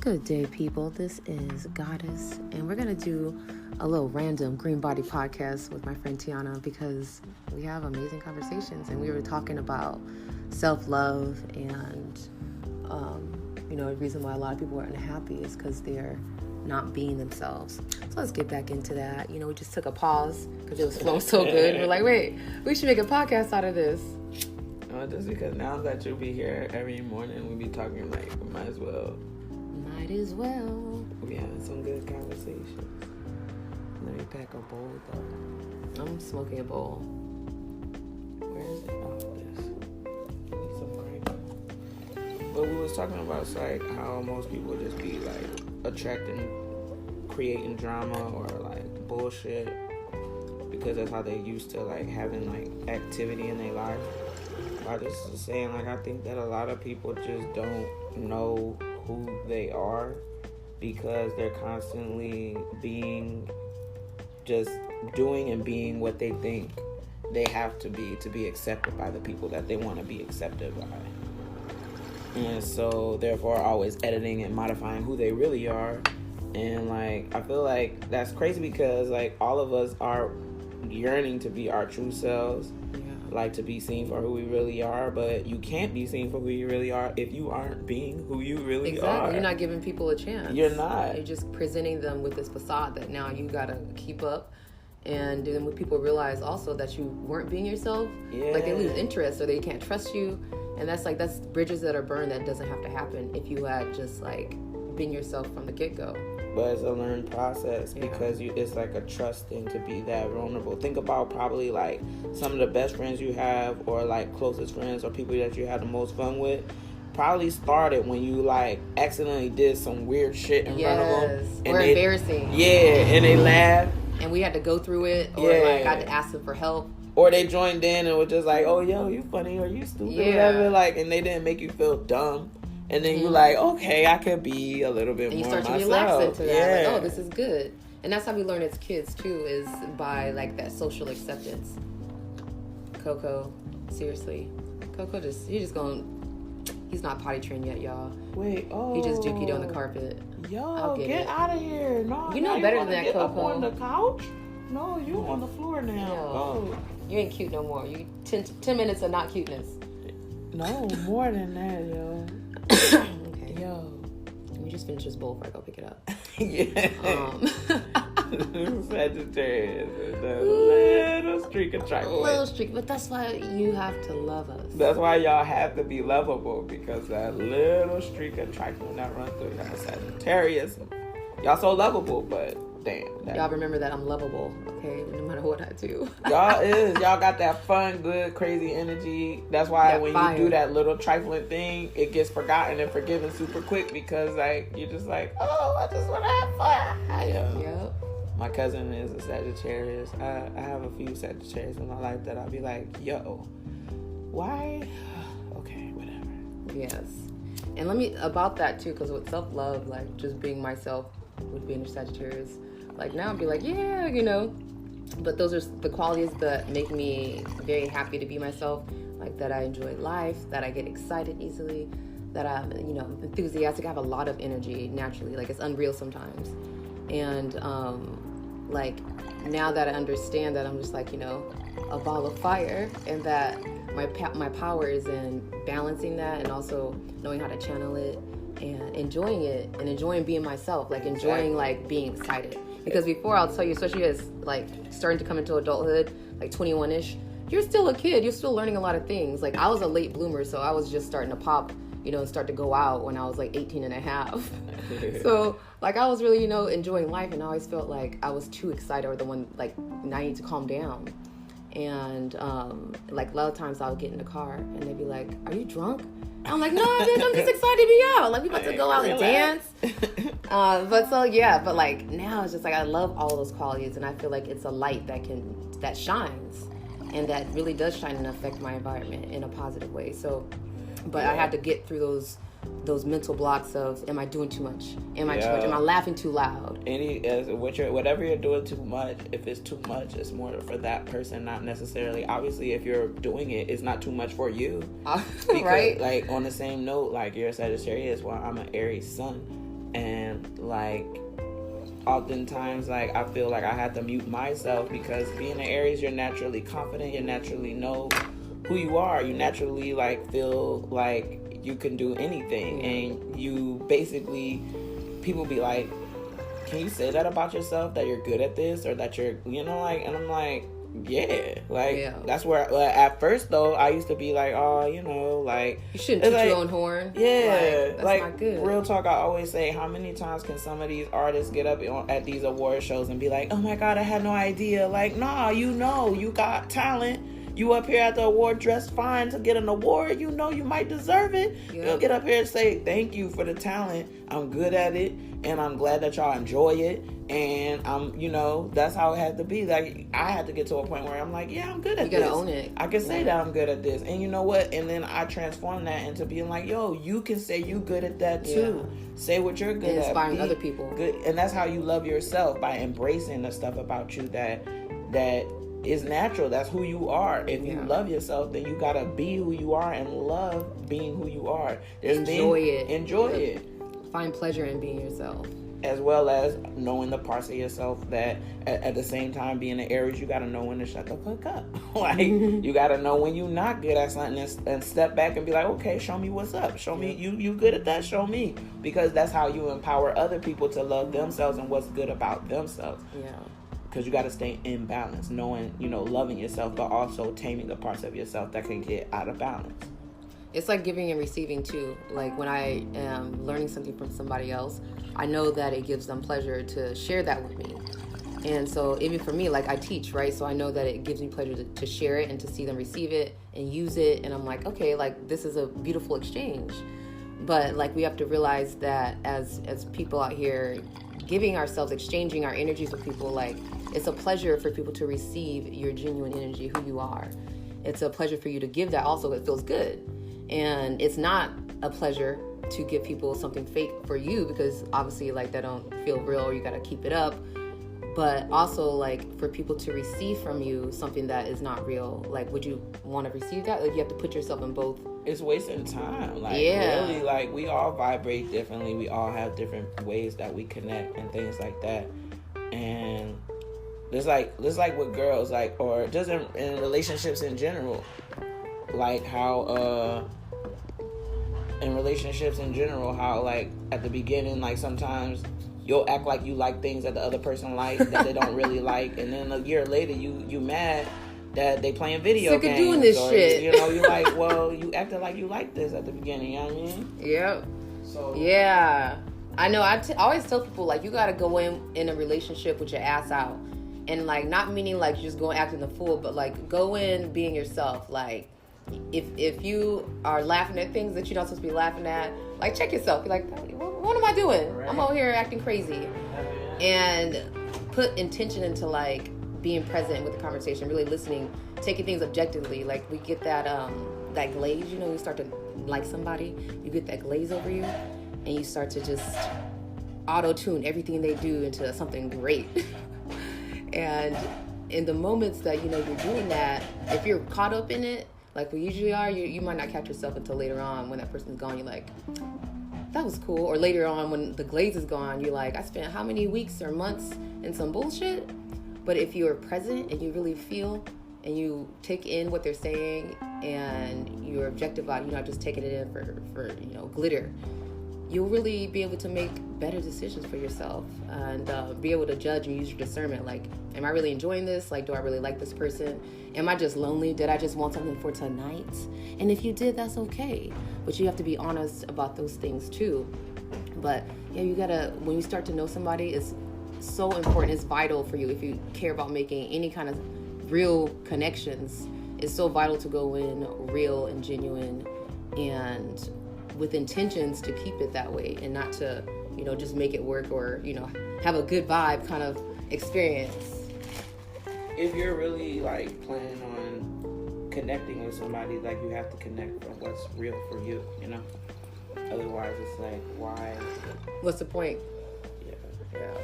Good day, people. This is Goddess, and we're going to do a little random green body podcast with my friend Tiana because we have amazing conversations, and we were talking about self-love and, the reason why a lot of people are unhappy is because they're not being themselves. So let's get back into that. We just took a pause because it was flowing so good. We're like, wait, we should make a podcast out of this. Just because now that you'll be here every morning, we be talking like, we might as well. We having some good conversations. Let me pack a bowl though. I'm smoking a bowl. Where is it? Oh, this. I need some cream. But we was talking about like how most people just be like creating drama or like bullshit because that's how they used to like having like activity in their life. I just was saying like I think that a lot of people just don't know who they are because they're constantly doing and being what they think they have to be accepted by the people that they want to be accepted by. And so therefore always editing and modifying who they really are. And like I feel like that's crazy because like all of us are yearning to be our true selves. Like to be seen for who we really are, but you can't be seen for who you really are if you aren't being who you really are. Exactly. You're not giving people a chance. You're not. You're just presenting them with this facade that now you gotta keep up. And then when people realize also that you weren't being yourself, like they lose interest or they can't trust you. And that's bridges that are burned that doesn't have to happen if you had just like been yourself from the get-go. But it's a learned process because it's like a trust thing to be that vulnerable. Think about probably like some of the best friends you have or like closest friends or people that you had the most fun with probably started when you like accidentally did some weird shit in front of them. Or embarrassing. Yeah, and they laughed. And we had to go through it or like I had to ask them for help. Or they joined in and were just like, oh, yo, you funny or you stupid, whatever. Like, and they didn't make you feel dumb. And then you're like, okay, I could be a little bit more myself. And you start to relax into that. Like, oh, this is good. And that's how we learn as kids, too, is by, like, that social acceptance. Coco, seriously. Coco he's not potty trained yet, y'all. Wait, He just dookied on the carpet. Yo, get out of here. No, you know better than that, Coco. Up on the couch? No, you on the floor now. No, you ain't cute no more. You 10 minutes of not cuteness. No, more than that, yo. Okay. Yo. Let me just finish this bowl before I go pick it up. Sagittarius. A little streak of trifling. A little streak, but that's why you have to love us. That's why y'all have to be lovable because that little streak of trifling that runs through y'all Sagittarius. Y'all so lovable, but damn. Y'all remember that I'm lovable, okay? No matter what I do. Y'all got that fun, good, crazy energy. That's why when you do that little trifling thing, it gets forgotten and forgiven super quick because like you're just like, oh, I just want to have fun. Yep. My cousin is a Sagittarius. I have a few Sagittarius in my life that I'll be like, yo, why? Okay, whatever. Yes. And about that too, because with self-love, like just being myself with being a Sagittarius, like now I'd be like, but those are the qualities that make me very happy to be myself, like that I enjoy life, that I get excited easily, that I'm, enthusiastic. I have a lot of energy naturally, like it's unreal sometimes. And like now that I understand that I'm just like, a ball of fire and that my power is in balancing that and also knowing how to channel it and enjoying it and enjoying being myself, like enjoying like being excited. Because before, I'll tell you, especially as like starting to come into adulthood, like 21-ish, you're still a kid. You're still learning a lot of things. Like I was a late bloomer, so I was just starting to pop, and start to go out when I was like 18 and a half. So like I was really, enjoying life, and I always felt like I was too excited or the one like I need to calm down. And like a lot of times I would get in the car and they'd be like, "Are you drunk?" I'm like, "No, I'm just excited to be out. Like we about to go out and dance." But like now it's just like I love all those qualities, and I feel like it's a light that shines, and that really does shine and affect my environment in a positive way. So, but I had to get through those mental blocks of, am I doing too much? Am I too much? Am I laughing too loud? Whatever you're doing too much, if it's too much, it's more for that person, not necessarily. Obviously, if you're doing it, it's not too much for you. Because, right? Like, on the same note, like, you're a Sagittarius, well, I'm an Aries sun. And like oftentimes, like I feel like I have to mute myself because being an Aries, you're naturally confident, you naturally know who you are, you naturally like feel like you can do anything, and you basically, people be like, can you say that about yourself, that you're good at this, or that you're, you know, like, and I'm like, that's where, like, at first though, I used to be like, oh, you know, like, you shouldn't toot your own horn. That's like not good. Real talk, I always say, how many times can some of these artists get up at these award shows and be like, oh my god, I had no idea. Like, nah, you know, you got talent. You up here at the award dressed fine to get an award, you know you might deserve it. You'll get up here and say, thank you for the talent. I'm good at it, and I'm glad that y'all enjoy it. And I'm, you know, that's how it had to be. Like, I had to get to a point where I'm like, yeah, I'm good at this. You gotta own it. I can say that I'm good at this. And you know what? And then I transform that into being like, yo, you can say you good at that too. Say what you're good at. Inspiring other people. Good. And that's how you love yourself, by embracing the stuff about you that is natural. That's who you are. If you love yourself, then you gotta be who you are and love being who you are. Enjoy it. Find pleasure in being yourself, as well as knowing the parts of yourself that at the same time, being an Aries, you gotta know when to shut the fuck up. Like, you gotta know when you're not good at something, and step back and be like, okay, show me what's up. Show me you good at that. Show me, because that's how you empower other people to love themselves and what's good about themselves. Because you got to stay in balance, knowing, you know, loving yourself, but also taming the parts of yourself that can get out of balance. It's like giving and receiving too. Like, when I am learning something from somebody else, I know that it gives them pleasure to share that with me. And so even for me, like, I teach, right? So I know that it gives me pleasure to share it and to see them receive it and use it. And I'm like, okay, like, this is a beautiful exchange. But like, we have to realize that as people out here, giving ourselves, exchanging our energies with people, like, it's a pleasure for people to receive your genuine energy, who you are. It's a pleasure for you to give that also. It feels good. And it's not a pleasure to give people something fake for you, because obviously, like, that don't feel real, or you got to keep it up. But also, like, for people to receive from you something that is not real, like, would you want to receive that? Like, you have to put yourself in both. It's wasting time. Like, really, like, we all vibrate differently. We all have different ways that we connect and things like that. And it's like with girls, like, or just in relationships in general, like how in relationships in general, how, like, at the beginning, like, sometimes you'll act like you like things that the other person likes that they don't really like, and then a year later you mad that they playing video games. Sick of doing this shit. You know, you like, well, you acted like you liked this at the beginning, you know what I mean? Yep. So yeah, I know. I always tell people, like, you gotta go in a relationship with your ass out, and, like, not meaning like you just go acting the fool, but, like, go in being yourself. Like, if you are laughing at things that you're not supposed to be laughing at, like, check yourself. Be like, what am I doing? Right. I'm over here acting crazy. And put intention into, like, being present with the conversation, really listening, taking things objectively. Like, we get that that glaze, you know, you start to like somebody, you get that glaze over you, and you start to just auto-tune everything they do into something great. And in the moments that, you know, you're doing that, if you're caught up in it, like we usually are, you might not catch yourself until later on when that person's gone. You're like, that was cool. Or later on when the glaze is gone, you're like, I spent how many weeks or months in some bullshit? But if you're present and you really feel and you take in what they're saying and you're objective about it, you're not just taking it in for you know, glitter, you'll really be able to make better decisions for yourself and be able to judge and use your discernment. Like, am I really enjoying this? Like, do I really like this person? Am I just lonely? Did I just want something for tonight? And if you did, that's okay. But you have to be honest about those things too. But yeah, you gotta, when you start to know somebody, it's so important. It's vital for you if you care about making any kind of real connections. It's so vital to go in real and genuine and with intentions to keep it that way, and not to, you know, just make it work or, you know, have a good vibe kind of experience. If you're really, like, planning on connecting with somebody, like, you have to connect from what's real for you, you know? Otherwise, it's like, why? What's the point? Yeah.